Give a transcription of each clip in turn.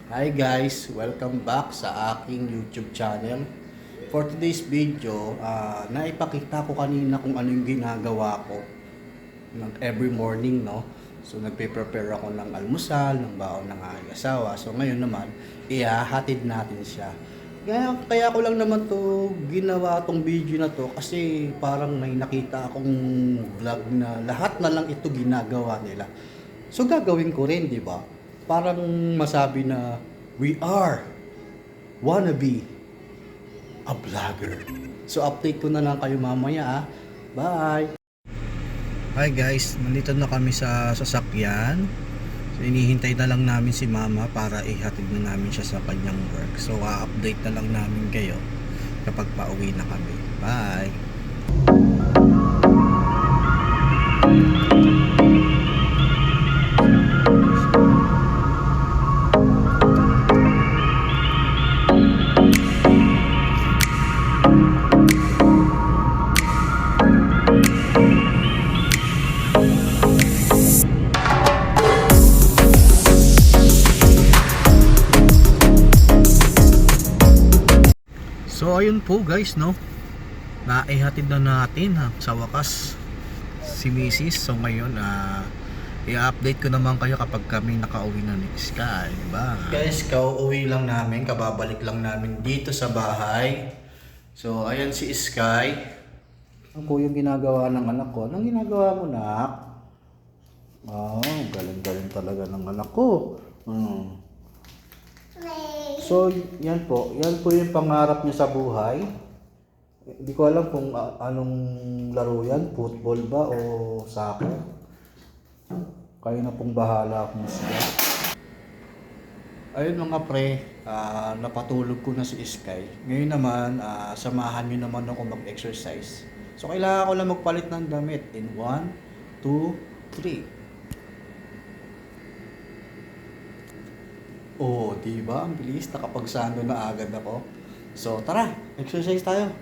Hi guys! Welcome back sa aking YouTube channel. For today's video, naipakita ko kanina kung ano yung ginagawa ko every morning, no? So nagpe-prepare ako ng almusal, ng baon ng aking asawa. So ngayon naman, ihahatid natin siya. Kaya ko lang naman to ginawa tong video na to kasi parang may nakita akong vlog na lahat na lang ito ginagawa nila. So gagawin ko rin, di ba? Parang masabi na we wanna be a vlogger. So update ko na lang kayo mamaya. Bye! Hi guys, nandito na kami sa sasakyan. So inihintay na lang namin si mama para ihatid na namin siya sa kanyang work. So update na lang namin kayo kapag pauwi na kami. Bye! So ayun po guys, no, naihatid na natin sa wakas si Mrs. So ngayon i-update ko naman kayo kapag kami nakauwi na ni Sky, diba? Guys, kauuwi lang namin, kababalik lang namin dito sa bahay. So ayan si Sky. Ano po yung ginagawa ng anak ko? Anong ginagawa mo, nak? Oh, galing-galing talaga ng anak ko. So, yan po yung pangarap niya sa buhay. Hindi ko alam kung anong laro yan, football ba o soccer. Kayo na pong bahala kung siya. Ayun mga pre, napatulog ko na si Sky. Ngayon naman, samahan niyo naman ako mag-exercise. So, kailangan ko lang magpalit ng damit in 1, 2, 3. Oh, di ba? Ang bilis, nakapagsando na agad ako. So, tara, exercise tayo.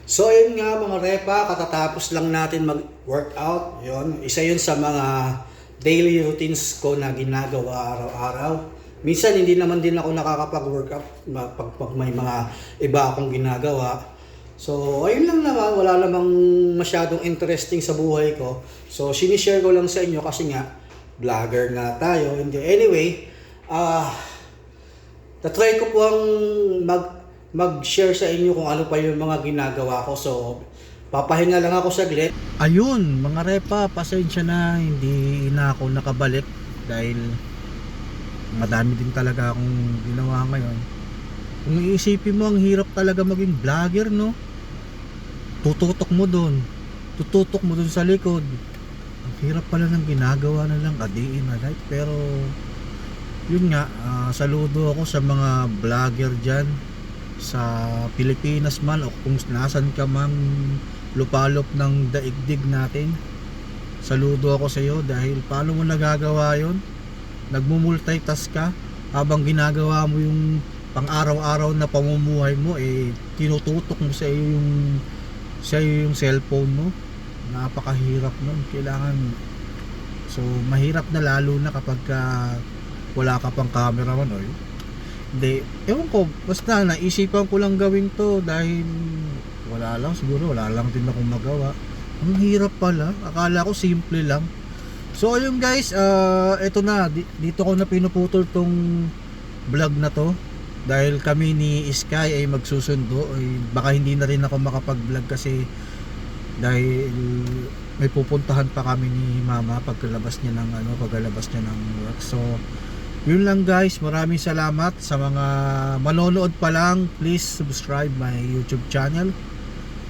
So, ayun nga mga repa, katatapos lang natin mag-workout. Yun, isa yun sa mga daily routines ko na ginagawa araw-araw. Minsan hindi naman din ako nakakapag-workout pag may mga iba akong ginagawa. So, ayun lang naman, wala namang masyadong interesting sa buhay ko. So, sinishare ko lang sa inyo kasi nga, vlogger nga tayo. Anyway, tatry ko po ang mag-share sa inyo kung ano pa yung mga ginagawa ko. So, papahinga lang ako saglit. Ayun, mga repa, pasensya na, hindi na ako nakabalik dahil madami din talaga akong ginawa ngayon. Kung iisipin mo, ang hirap talaga maging vlogger, no? Tututok mo doon sa likod. Ang hirap pala ng ginagawa na lang a day in a life. Pero yun nga, saludo ako sa mga vlogger dyan sa Pilipinas man o kung nasan ka man lupalop ng daigdig natin. Saludo ako sa iyo dahil paano mo nagagawa yun? Nagmumultitask ka habang ginagawa mo yung pang-araw-araw na pamumuhay mo, tinututok mo sa iyo yung cellphone mo. Napakahirap nun. Kailangan, so mahirap na lalo na kapag wala ka pang camera man. Hindi, ewan ko, basta naisipan ko lang gawin to dahil wala lang din akong magawa. Ang hirap pala, akala ko simple lang. So ayun guys, eto na, dito ko na pinuputol tong vlog na to dahil kami ni Sky ay magsusundo. Baka hindi na rin ako makapag-vlog kasi dahil may pupuntahan pa kami ni mama pagkalabas niya ng work. So yun lang guys, maraming salamat sa mga manonood pa lang. Please subscribe my YouTube channel.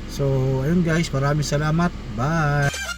So ayun guys, maraming salamat. Bye.